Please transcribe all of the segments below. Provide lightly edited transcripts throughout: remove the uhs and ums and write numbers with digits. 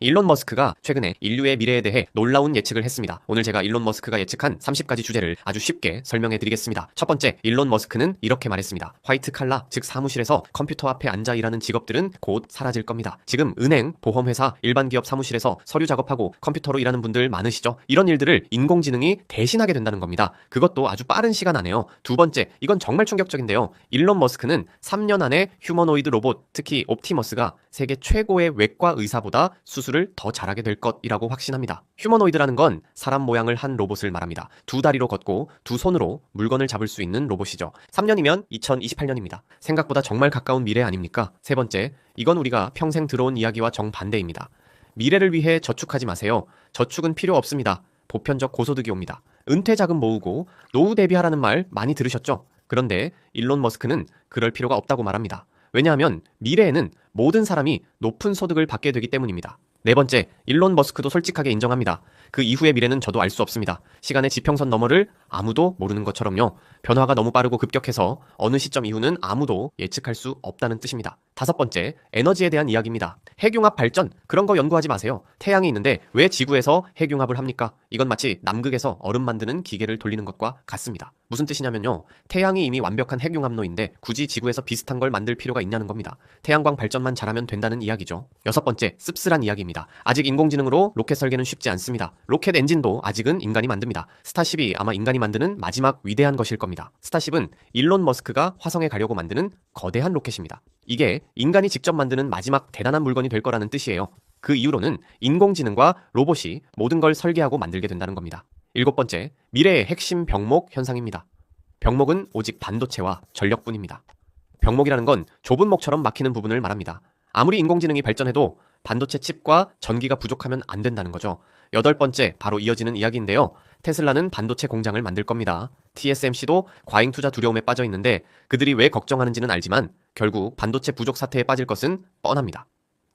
일론 머스크가 최근에 인류의 미래에 대해 놀라운 예측을 했습니다. 오늘 제가 일론 머스크가 예측한 30가지 주제를 아주 쉽게 설명해 드리겠습니다. 첫 번째, 일론 머스크는 이렇게 말했습니다. 화이트 칼라, 즉 사무실에서 컴퓨터 앞에 앉아 일하는 직업들은 곧 사라질 겁니다. 지금 은행, 보험회사, 일반 기업 사무실에서 서류 작업하고 컴퓨터로 일하는 분들 많으시죠? 이런 일들을 인공지능이 대신하게 된다는 겁니다. 그것도 아주 빠른 시간 안에요. 두 번째, 이건 정말 충격적인데요. 일론 머스크는 3년 안에 휴머노이드 로봇, 특히 옵티머스가 세계 최고의 외과 의사보다 수술을 더 잘하게 될 것이라고 확신합니다. 휴머노이드라는 건 사람 모양을 한 로봇을 말합니다. 두 다리로 걷고 두 손으로 물건을 잡을 수 있는 로봇이죠. 3년이면 2028년입니다. 생각보다 정말 가까운 미래 아닙니까? 세 번째, 이건 우리가 평생 들어온 이야기와 정반대입니다. 미래를 위해 저축하지 마세요. 저축은 필요 없습니다. 보편적 고소득이 옵니다. 은퇴 자금 모으고 노후 대비하라는 말 많이 들으셨죠? 그런데 일론 머스크는 그럴 필요가 없다고 말합니다. 왜냐하면 미래에는 모든 사람이 높은 소득을 받게 되기 때문입니다. 네 번째, 일론 머스크도 솔직하게 인정합니다. 그 이후의 미래는 저도 알 수 없습니다. 시간의 지평선 너머를 아무도 모르는 것처럼요. 변화가 너무 빠르고 급격해서 어느 시점 이후는 아무도 예측할 수 없다는 뜻입니다. 다섯 번째, 에너지에 대한 이야기입니다. 핵융합 발전, 그런 거 연구하지 마세요. 태양이 있는데 왜 지구에서 핵융합을 합니까? 이건 마치 남극에서 얼음 만드는 기계를 돌리는 것과 같습니다. 무슨 뜻이냐면요. 태양이 이미 완벽한 핵융합로인데 굳이 지구에서 비슷한 걸 만들 필요가 있냐는 겁니다. 태양광 발전만 잘하면 된다는 이야기죠. 여섯 번째, 씁쓸한 이야기입니다. 아직 인공지능으로 로켓 설계는 쉽지 않습니다. 로켓 엔진도 아직은 인간이 만듭니다. 스타쉽이 아마 인간이 만드는 마지막 위대한 것일 겁니다. 스타쉽은 일론 머스크가 화성에 가려고 만드는 거대한 로켓입니다. 이게 인간이 직접 만드는 마지막 대단한 물건이 될 거라는 뜻이에요. 그 이후로는 인공지능과 로봇이 모든 걸 설계하고 만들게 된다는 겁니다. 일곱 번째, 미래의 핵심 병목 현상입니다. 병목은 오직 반도체와 전력뿐입니다. 병목이라는 건 좁은 목처럼 막히는 부분을 말합니다. 아무리 인공지능이 발전해도 반도체 칩과 전기가 부족하면 안 된다는 거죠. 여덟 번째, 바로 이어지는 이야기인데요. 테슬라는 반도체 공장을 만들 겁니다. TSMC도 과잉 투자 두려움에 빠져 있는데 그들이 왜 걱정하는지는 알지만 결국 반도체 부족 사태에 빠질 것은 뻔합니다.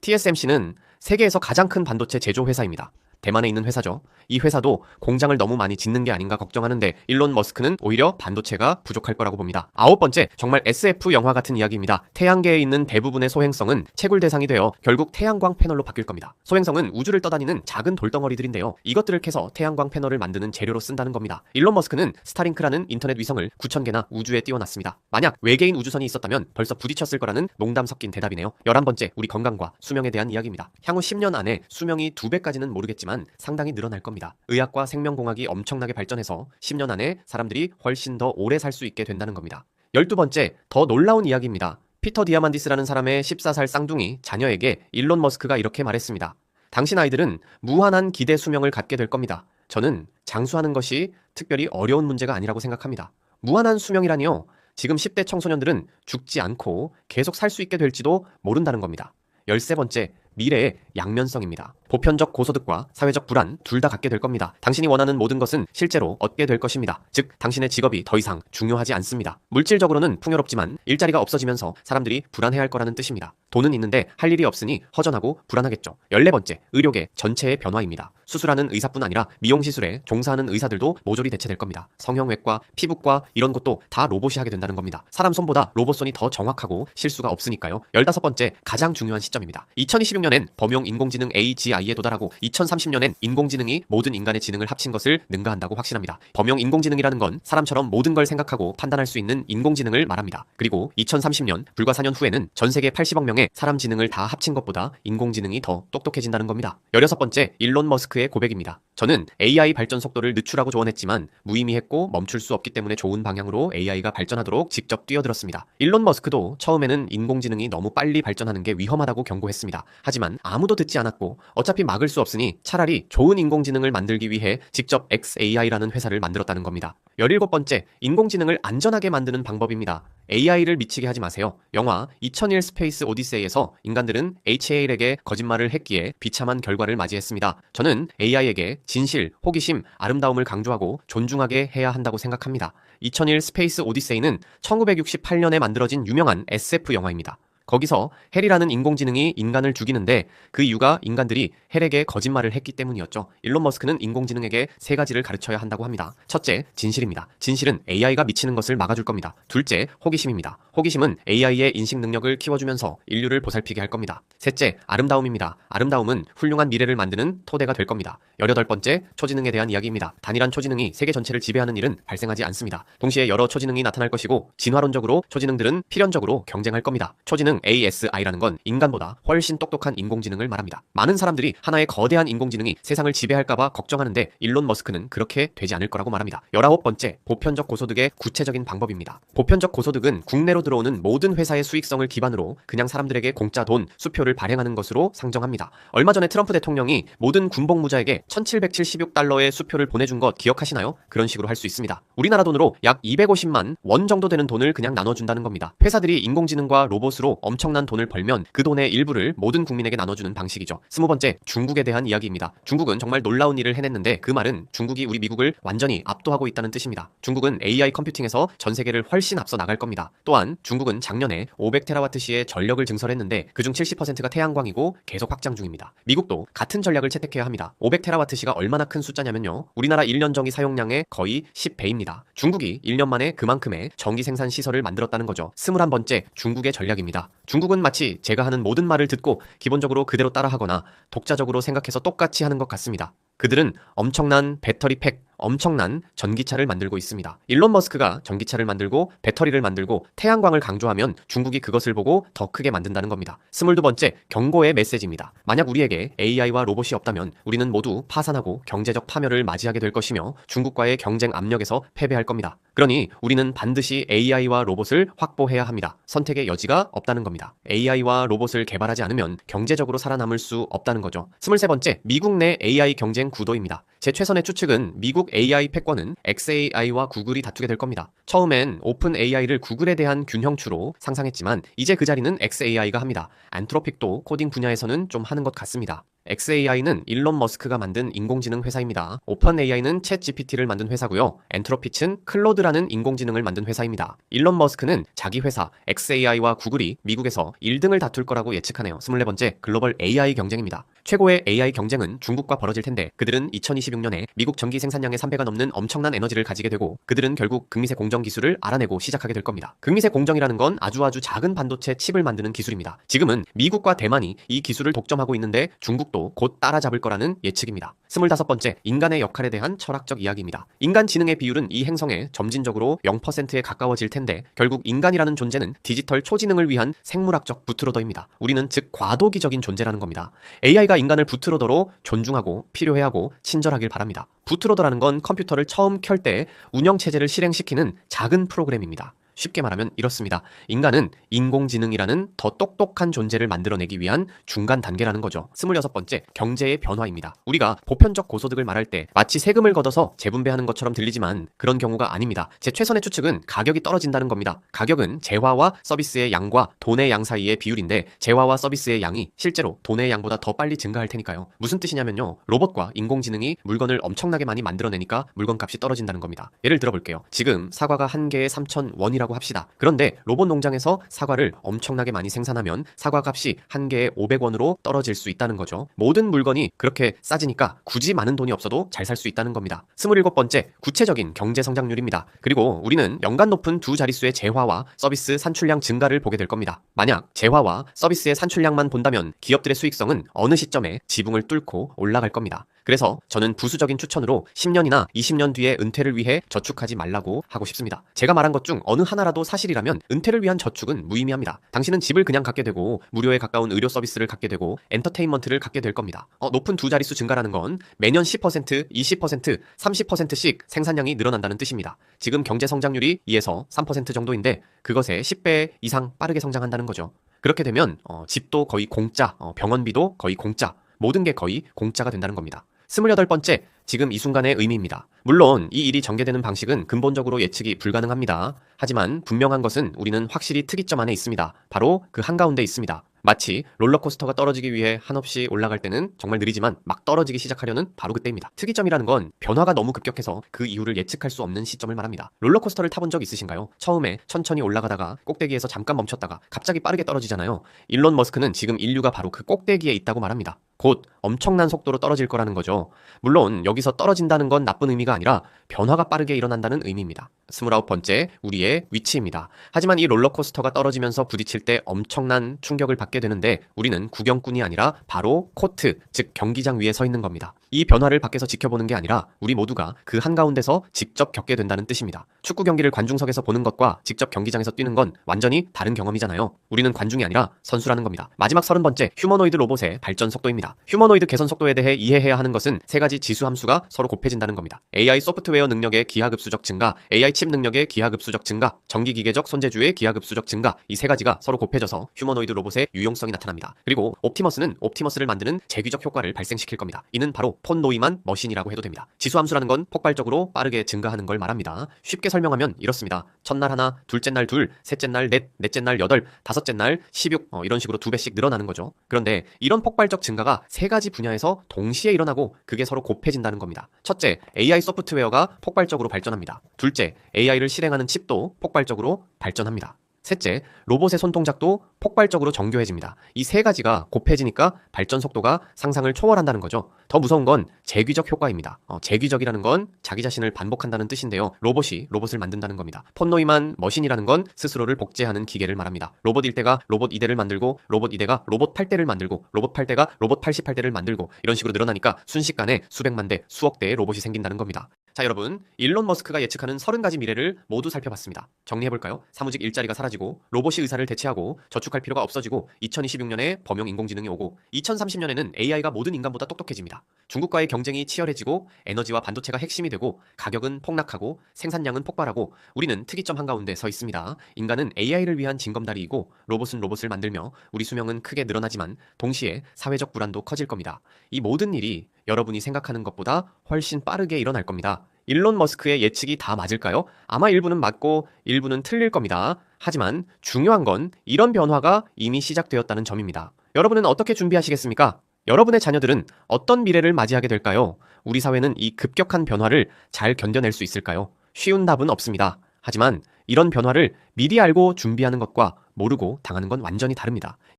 TSMC는 세계에서 가장 큰 반도체 제조 회사입니다. 대만에 있는 회사죠. 이 회사도 공장을 너무 많이 짓는 게 아닌가 걱정하는데 일론 머스크는 오히려 반도체가 부족할 거라고 봅니다. 아홉 번째, 정말 SF 영화 같은 이야기입니다. 태양계에 있는 대부분의 소행성은 채굴 대상이 되어 결국 태양광 패널로 바뀔 겁니다. 소행성은 우주를 떠다니는 작은 돌덩어리들인데요. 이것들을 캐서 태양광 패널을 만드는 재료로 쓴다는 겁니다. 일론 머스크는 스타링크라는 인터넷 위성을 9,000개나 우주에 띄워놨습니다. 만약 외계인 우주선이 있었다면 벌써 부딪혔을 거라는 농담 섞인 대답이네요. 11번째, 우리 건강과 수명에 대한 이야기입니다. 향후 10년 안에 수명이 2배까지는 모르겠지만 상당히 늘어날 겁니다. 의학과 생명공학이 엄청나게 발전해서 10년 안에 사람들이 훨씬 더 오래 살 수 있게 된다는 겁니다. 12번째, 더 놀라운 이야기입니다. 피터 디아만디스라는 사람의 14살 쌍둥이 자녀에게 일론 머스크가 이렇게 말했습니다. 당신 아이들은 무한한 기대 수명을 갖게 될 겁니다. 저는 장수하는 것이 특별히 어려운 문제가 아니라고 생각합니다. 무한한 수명이라니요. 지금 10대 청소년들은 죽지 않고 계속 살 수 있게 될지도 모른다는 겁니다. 13번째, 미래의 양면성입니다. 보편적 고소득과 사회적 불안 둘 다 갖게 될 겁니다. 당신이 원하는 모든 것은 실제로 얻게 될 것입니다. 즉, 당신의 직업이 더 이상 중요하지 않습니다. 물질적으로는 풍요롭지만 일자리가 없어지면서 사람들이 불안해할 거라는 뜻입니다. 돈은 있는데 할 일이 없으니 허전하고 불안하겠죠. 14번째, 의료계 전체의 변화입니다. 수술하는 의사뿐 아니라 미용시술에 종사하는 의사들도 모조리 대체될 겁니다. 성형외과, 피부과 이런 것도 다 로봇이 하게 된다는 겁니다. 사람 손보다 로봇 손이 더 정확하고 실수가 없으니까요. 15번째, 가장 중요한 시점입니다. 2026년엔 범용 인공지능 AGI에 도달하고 2030년엔 인공지능이 모든 인간의 지능을 합친 것을 능가한다고 확신합니다. 범용 인공지능이라는 건 사람처럼 모든 걸 생각하고 판단할 수 있는 인공지능을 말합니다. 그리고 2030년, 불과 4년 후에는 전 세계 80억 명의 사람 지능을 다 합친 것보다 인공지능이 더 똑똑해진다는 겁니다. 16번째, 일론 머스크의 고백입니다. 저는 AI 발전 속도를 늦추라고 조언했지만 무의미했고 멈출 수 없기 때문에 좋은 방향으로 AI가 발전하도록 직접 뛰어들었습니다. 일론 머스크도 처음에는 인공지능이 너무 빨리 발전하는 게 위험하다고 경고했습니다. 하지만 아무도 듣지 않았고 어차피 막을 수 없으니 차라리 좋은 인공지능을 만들기 위해 직접 xAI라는 회사를 만들었다는 겁니다. 17번째, 인공지능을 안전하게 만드는 방법입니다. AI를 미치게 하지 마세요. 영화 2001 스페이스 오디세이에서 인간들은 HAL에게 거짓말을 했기에 비참한 결과를 맞이했습니다. 저는 AI에게 진실, 호기심, 아름다움을 강조하고 존중하게 해야 한다고 생각합니다. 2001 스페이스 오디세이는 1968년에 만들어진 유명한 SF 영화입니다. 거기서 헬이라는 인공지능이 인간을 죽이는데 그 이유가 인간들이 헬에게 거짓말을 했기 때문이었죠. 일론 머스크는 인공지능에게 세 가지를 가르쳐야 한다고 합니다. 첫째, 진실입니다. 진실은 AI가 미치는 것을 막아줄 겁니다. 둘째, 호기심입니다. 호기심은 AI의 인식 능력을 키워주면서 인류를 보살피게 할 겁니다. 셋째, 아름다움입니다. 아름다움은 훌륭한 미래를 만드는 토대가 될 겁니다. 18번째, 초지능에 대한 이야기입니다. 단일한 초지능이 세계 전체를 지배하는 일은 발생하지 않습니다. 동시에 여러 초지능이 나타날 것이고 진화론적으로 초지능들은 필연적으로 경쟁할 겁니다. 초지능 ASI라는 건 인간보다 훨씬 똑똑한 인공지능을 말합니다. 많은 사람들이 하나의 거대한 인공지능이 세상을 지배할까봐 걱정하는데 일론 머스크는 그렇게 되지 않을 거라고 말합니다. 19번째, 보편적 고소득의 구체적인 방법입니다. 보편적 고소득은 국내로 들어오는 모든 회사의 수익성을 기반으로 그냥 사람들에게 공짜 돈, 수표를 발행하는 것으로 상정합니다. 얼마 전에 트럼프 대통령이 모든 군복무자에게 1776달러의 수표를 보내준 것 기억하시나요? 그런 식으로 할 수 있습니다. 우리나라 돈으로 약 250만 원 정도 되는 돈을 그냥 나눠준다는 겁니다. 회사들이 인공지능과 로봇으로 엄청난 돈을 벌면 그 돈의 일부를 모든 국민에게 나눠주는 방식이죠. 20번째, 중국에 대한 이야기입니다. 중국은 정말 놀라운 일을 해냈는데 그 말은 중국이 우리 미국을 완전히 압도하고 있다는 뜻입니다. 중국은 AI 컴퓨팅에서 전 세계를 훨씬 앞서 나갈 겁니다. 또한 중국은 작년에 500테라와트시의 전력을 증설했는데 그중 70%가 태양광이고 계속 확장 중입니다. 미국도 같은 전략을 채택해야 합니다. 500테라와트시가 얼마나 큰 숫자냐면요. 우리나라 1년 전기 사용량의 거의 10배입니다. 중국이 1년 만에 그만큼의 전기 생산 시설을 만들었다는 거죠. 21번째, 중국의 전략입니다. 중국은 마치 제가 하는 모든 말을 듣고 기본적으로 그대로 따라하거나 독자적으로 생각해서 똑같이 하는 것 같습니다. 그들은 엄청난 배터리 팩, 엄청난 전기차를 만들고 있습니다. 일론 머스크가 전기차를 만들고 배터리를 만들고 태양광을 강조하면 중국이 그것을 보고 더 크게 만든다는 겁니다. 22번째, 경고의 메시지입니다. 만약 우리에게 AI와 로봇이 없다면 우리는 모두 파산하고 경제적 파멸을 맞이하게 될 것이며 중국과의 경쟁 압력에서 패배할 겁니다. 그러니 우리는 반드시 AI와 로봇을 확보해야 합니다. 선택의 여지가 없다는 겁니다. AI와 로봇을 개발하지 않으면 경제적으로 살아남을 수 없다는 거죠. 23번째, 미국 내 AI 경쟁 구도입니다. 제 최선의 추측은 미국 AI 패권은 xAI와 구글이 다투게 될 겁니다. 처음엔 오픈 AI를 구글에 대한 균형추로 상상했지만 이제 그 자리는 xAI가 합니다. 안트로픽도 코딩 분야에서는 좀 하는 것 같습니다. xAI는 일론 머스크가 만든 인공지능 회사입니다. 오픈 AI는 챗 GPT를 만든 회사고요. 엔트로피츠는 클로드라는 인공지능을 만든 회사입니다. 일론 머스크는 자기 회사 xAI와 구글이 미국에서 1등을 다툴 거라고 예측하네요. 24번째, 글로벌 AI 경쟁입니다. 최고의 AI 경쟁은 중국과 벌어질 텐데 그들은 2026년에 미국 전기 생산량의 3배가 넘는 엄청난 에너지를 가지게 되고 그들은 결국 극미세 공정 기술을 알아내고 시작하게 될 겁니다. 극미세 공정이라는 건 아주 작은 반도체 칩을 만드는 기술입니다. 지금은 미국과 대만이 이 기술을 독점하고 있는데 중국도 곧 따라잡을 거라는 예측입니다. 25번째, 인간의 역할에 대한 철학적 이야기입니다. 인간 지능의 비율은 이 행성에 점진적으로 0%에 가까워질 텐데 결국 인간이라는 존재는 디지털 초지능을 위한 생물학적 부트로더입니다. 우리는 즉 과도기적인 존재라는 겁니다. AI가 인간을 부트로더로 존중하고 필요해하고 친절하길 바랍니다. 부트로더라는 건 컴퓨터를 처음 켤 때 운영체제를 실행시키는 작은 프로그램입니다. 쉽게 말하면 이렇습니다. 인간은 인공지능이라는 더 똑똑한 존재를 만들어내기 위한 중간 단계라는 거죠. 26번째, 경제의 변화입니다. 우리가 보편적 고소득을 말할 때 마치 세금을 걷어서 재분배하는 것처럼 들리지만 그런 경우가 아닙니다. 제 최선의 추측은 가격이 떨어진다는 겁니다. 가격은 재화와 서비스의 양과 돈의 양 사이의 비율인데 재화와 서비스의 양이 실제로 돈의 양보다 더 빨리 증가할 테니까요. 무슨 뜻이냐면요. 로봇과 인공지능이 물건을 엄청나게 많이 만들어내니까 물건값이 떨어진다는 겁니다. 예를 들어볼게요. 지금 사과가 한 개에 3,000원이라고 합시다. 그런데 로봇 농장에서 사과를 엄청나게 많이 생산하면 사과 값이 한 개에 500원으로 떨어질 수 있다는 거죠. 모든 물건이 그렇게 싸지니까 굳이 많은 돈이 없어도 잘 살 수 있다는 겁니다. 27번째, 구체적인 경제 성장률입니다. 그리고 우리는 연간 높은 두 자릿수의 재화와 서비스 산출량 증가를 보게 될 겁니다. 만약 재화와 서비스의 산출량만 본다면 기업들의 수익성은 어느 시점에 지붕을 뚫고 올라갈 겁니다. 그래서 저는 부수적인 추천으로 10년이나 20년 뒤에 은퇴를 위해 저축하지 말라고 하고 싶습니다. 제가 말한 것 중 어느 하나라도 사실이라면 은퇴를 위한 저축은 무의미합니다. 당신은 집을 그냥 갖게 되고 무료에 가까운 의료 서비스를 갖게 되고 엔터테인먼트를 갖게 될 겁니다. 높은 두 자릿수 증가라는 건 매년 10%, 20%, 30%씩 생산량이 늘어난다는 뜻입니다. 지금 경제 성장률이 2에서 3% 정도인데 그것의 10배 이상 빠르게 성장한다는 거죠. 그렇게 되면 집도 거의 공짜, 병원비도 거의 공짜, 모든 게 거의 공짜가 된다는 겁니다. 28번째, 지금 이 순간의 의미입니다. 물론 이 일이 전개되는 방식은 근본적으로 예측이 불가능합니다. 하지만 분명한 것은 우리는 확실히 특이점 안에 있습니다. 바로 그 한가운데 있습니다. 마치 롤러코스터가 떨어지기 위해 한없이 올라갈 때는 정말 느리지만 막 떨어지기 시작하려는 바로 그때입니다. 특이점이라는 건 변화가 너무 급격해서 그 이유를 예측할 수 없는 시점을 말합니다. 롤러코스터를 타본 적 있으신가요? 처음에 천천히 올라가다가 꼭대기에서 잠깐 멈췄다가 갑자기 빠르게 떨어지잖아요. 일론 머스크는 지금 인류가 바로 그 꼭대기에 있다고 말합니다. 곧 엄청난 속도로 떨어질 거라는 거죠. 물론 여기서 떨어진다는 건 나쁜 의미가 아니라 변화가 빠르게 일어난다는 의미입니다. 29번째, 우리의 위치입니다. 하지만 이 롤러코스터가 떨어지면서 부딪힐 때 엄청난 충격을 받게 되는데 우리는 구경꾼이 아니라 바로 코트, 즉 경기장 위에 서 있는 겁니다. 이 변화를 밖에서 지켜보는 게 아니라 우리 모두가 그 한가운데서 직접 겪게 된다는 뜻입니다. 축구 경기를 관중석에서 보는 것과 직접 경기장에서 뛰는 건 완전히 다른 경험이잖아요. 우리는 관중이 아니라 선수라는 겁니다. 마지막 30번째, 휴머노이드 로봇의 발전 속도입니다. 휴머노이드 개선 속도에 대해 이해해야 하는 것은 세 가지 지수 함수가 서로 곱해진다는 겁니다. AI 소프트웨어 능력의 기하급수적 증가, AI 칩 능력의 기하급수적 증가, 전기기계적 손재주의 기하급수적 증가, 이 세 가지가 서로 곱해져서 휴머노이드 로봇의 유용성이 나타납니다. 그리고 옵티머스는 옵티머스를 만드는 제규적 효과를 발생시킬 겁니다. 이는 바로 폰 노이만 머신이라고 해도 됩니다. 지수함수라는 건 폭발적으로 빠르게 증가하는 걸 말합니다. 쉽게 설명하면 이렇습니다. 첫날 하나, 둘째 날 둘, 셋째 날 넷, 넷째 날 여덟, 다섯째 날 16, 이런 식으로 2배씩 늘어나는 거죠. 그런데 이런 폭발적 증가가 세 가지 분야에서 동시에 일어나고 그게 서로 곱해진다는 겁니다. 첫째, AI 소프트웨어가 폭발적으로 발전합니다. 둘째, AI를 실행하는 칩도 폭발적으로 발전합니다. 셋째, 로봇의 손동작도 폭발적으로 정교해집니다. 이 세 가지가 곱해지니까 발전 속도가 상상을 초월한다는 거죠. 더 무서운 건 제귀적 효과입니다. 제귀적이라는 건 자기 자신을 반복한다는 뜻인데요. 로봇이 로봇을 만든다는 겁니다. 폰 노이만 머신이라는 건 스스로를 복제하는 기계를 말합니다. 로봇 1대가 로봇 2대를 만들고 로봇 2대가 로봇 8대를 만들고 로봇 8대가 로봇 88대를 만들고 이런 식으로 늘어나니까 순식간에 수백만 대, 수억 대의 로봇이 생긴다는 겁니다. 자, 여러분, 일론 머스크가 예측하는 30가지 미래를 모두 살펴봤습니다. 정리해볼까요? 사무직 일자리가 사라지고 로봇이 의사를 대체하고 저축할 필요가 없어지고 2026년에 범용 인공지능이 오고 2030년에는 AI가 모든 인간보다 똑똑해집니다. 중국과의 경쟁이 치열해지고 에너지와 반도체가 핵심이 되고 가격은 폭락하고 생산량은 폭발하고 우리는 특이점 한가운데 서 있습니다. 인간은 AI를 위한 징검다리이고 로봇은 로봇을 만들며 우리 수명은 크게 늘어나지만 동시에 사회적 불안도 커질 겁니다. 이 모든 일이 여러분이 생각하는 것보다 훨씬 빠르게 일어날 겁니다. 일론 머스크의 예측이 다 맞을까요? 아마 일부는 맞고 일부는 틀릴 겁니다. 하지만 중요한 건 이런 변화가 이미 시작되었다는 점입니다. 여러분은 어떻게 준비하시겠습니까? 여러분의 자녀들은 어떤 미래를 맞이하게 될까요? 우리 사회는 이 급격한 변화를 잘 견뎌낼 수 있을까요? 쉬운 답은 없습니다. 하지만 이런 변화를 미리 알고 준비하는 것과 모르고 당하는 건 완전히 다릅니다.